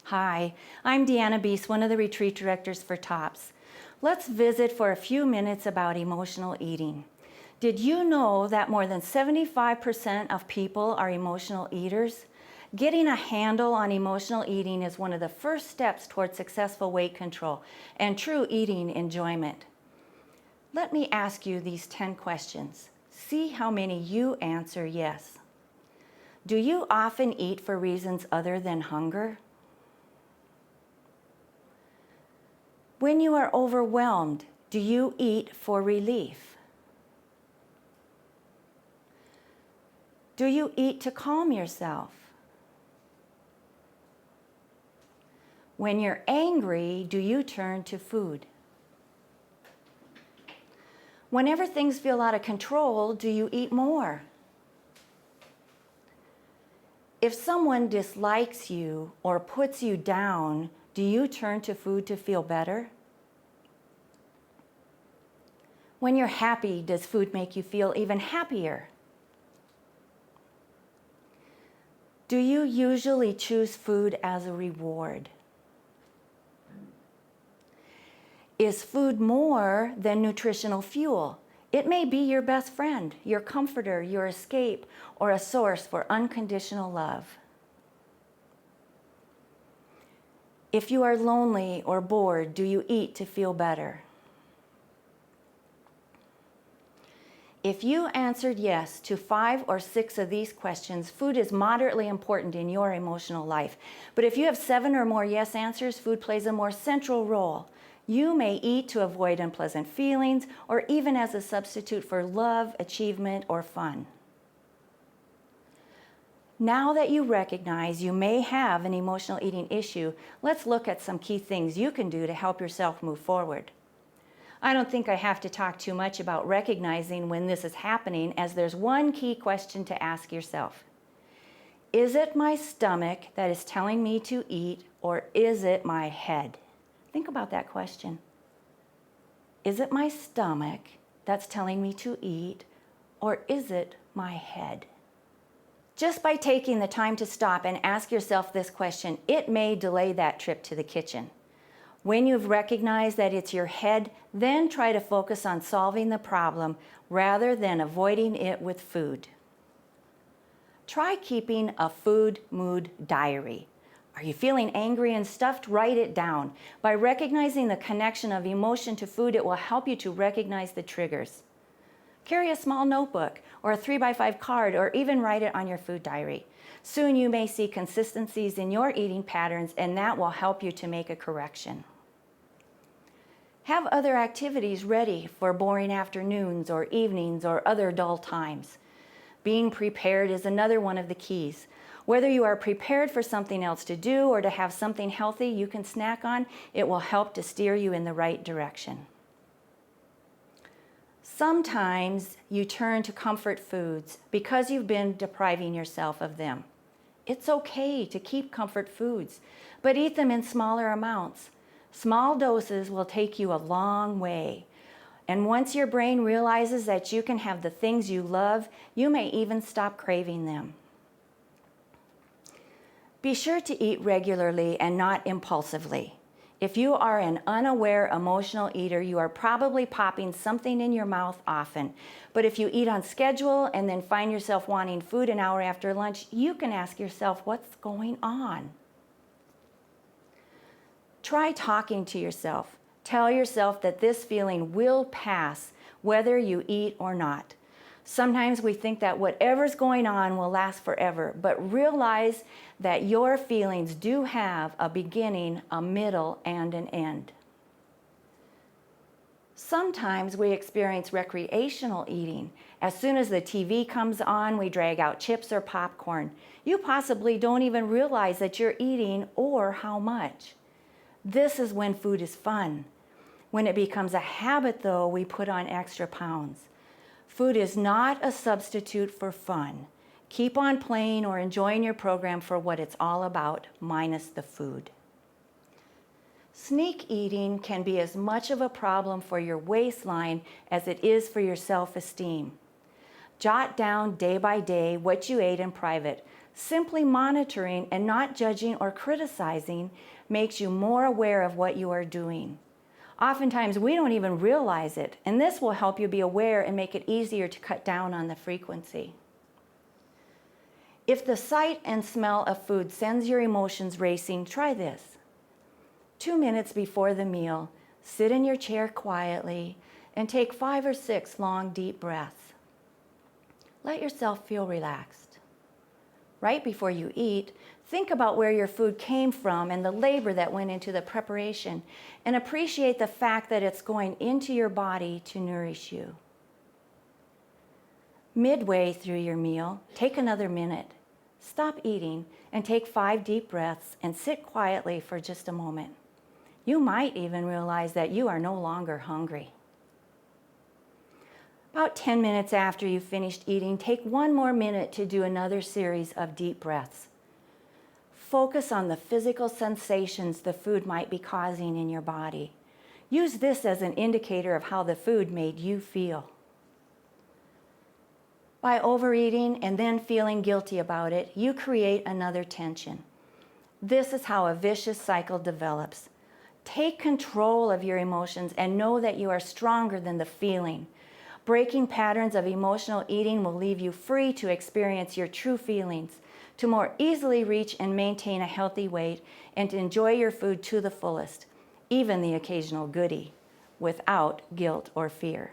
Hi, I'm Deanna Beast, one of the retreat directors for TOPS. Let's visit for a few minutes about emotional eating. Did you know that more than 75% of people are emotional eaters? Getting a handle on emotional eating is one of the first steps towards successful weight control and true eating enjoyment. Let me ask you these 10 questions. See how many you answer yes. Do you often eat for reasons other than hunger? When you are overwhelmed, do you eat for relief? Do you eat to calm yourself? When you're angry, do you turn to food? Whenever things feel out of control, do you eat more? If someone dislikes you or puts you down, do you turn to food to feel better? When you're happy, does food make you feel even happier? Do you usually choose food as a reward? Is food more than nutritional fuel? It may be your best friend, your comforter, your escape, or a source for unconditional love. If you are lonely or bored, do you eat to feel better? If you answered yes to 5 or 6 of these questions, food is moderately important in your emotional life. But if you have 7 or more yes answers, food plays a more central role. You may eat to avoid unpleasant feelings or even as a substitute for love, achievement, or fun. Now that you recognize you may have an emotional eating issue, let's look at some key things you can do to help yourself move forward. I don't think I have to talk too much about recognizing when this is happening, as there's one key question to ask yourself. Is it my stomach that is telling me to eat, or is it my head? Think about that question. Is it my stomach that's telling me to eat, or is it my head? Just by taking the time to stop and ask yourself this question, it may delay that trip to the kitchen. When you've recognized that it's your head, then try to focus on solving the problem rather than avoiding it with food. Try keeping a food mood diary. Are you feeling angry and stuffed? Write it down. By recognizing the connection of emotion to food, it will help you to recognize the triggers. Carry a small notebook or a 3x5 card, or even write it on your food diary. Soon you may see consistencies in your eating patterns, and that will help you to make a correction. Have other activities ready for boring afternoons or evenings or other dull times. Being prepared is another one of the keys. Whether you are prepared for something else to do or to have something healthy you can snack on, it will help to steer you in the right direction. Sometimes you turn to comfort foods because you've been depriving yourself of them. It's okay to keep comfort foods, but eat them in smaller amounts. Small doses will take you a long way. And once your brain realizes that you can have the things you love, you may even stop craving them. Be sure to eat regularly and not impulsively. If you are an unaware emotional eater, you are probably popping something in your mouth often. But if you eat on schedule and then find yourself wanting food an hour after lunch, you can ask yourself, what's going on? Try talking to yourself. Tell yourself that this feeling will pass whether you eat or not. Sometimes we think that whatever's going on will last forever, but realize that your feelings do have a beginning, a middle, and an end. Sometimes we experience recreational eating. As soon as the TV comes on, we drag out chips or popcorn. You possibly don't even realize that you're eating or how much. This is when food is fun. When it becomes a habit, though, we put on extra pounds. Food is not a substitute for fun. Keep on playing or enjoying your program for what it's all about, minus the food. Sneak eating can be as much of a problem for your waistline as it is for your self-esteem. Jot down day by day what you ate in private. Simply monitoring and not judging or criticizing makes you more aware of what you are doing. Oftentimes we don't even realize it, and this will help you be aware and make it easier to cut down on the frequency. If the sight and smell of food sends your emotions racing, try this. 2 minutes before the meal, sit in your chair quietly and take 5 or 6 long, deep breaths. Let yourself feel relaxed. Right before you eat, think about where your food came from and the labor that went into the preparation, and appreciate the fact that it's going into your body to nourish you. Midway through your meal, take another minute. Stop eating and take 5 deep breaths and sit quietly for just a moment. You might even realize that you are no longer hungry. About 10 minutes after you've finished eating, take 1 more minute to do another series of deep breaths. Focus on the physical sensations the food might be causing in your body. Use this as an indicator of how the food made you feel. By overeating and then feeling guilty about it, you create another tension. This is how a vicious cycle develops. Take control of your emotions and know that you are stronger than the feeling. Breaking patterns of emotional eating will leave you free to experience your true feelings, to more easily reach and maintain a healthy weight, and to enjoy your food to the fullest, even the occasional goodie, without guilt or fear.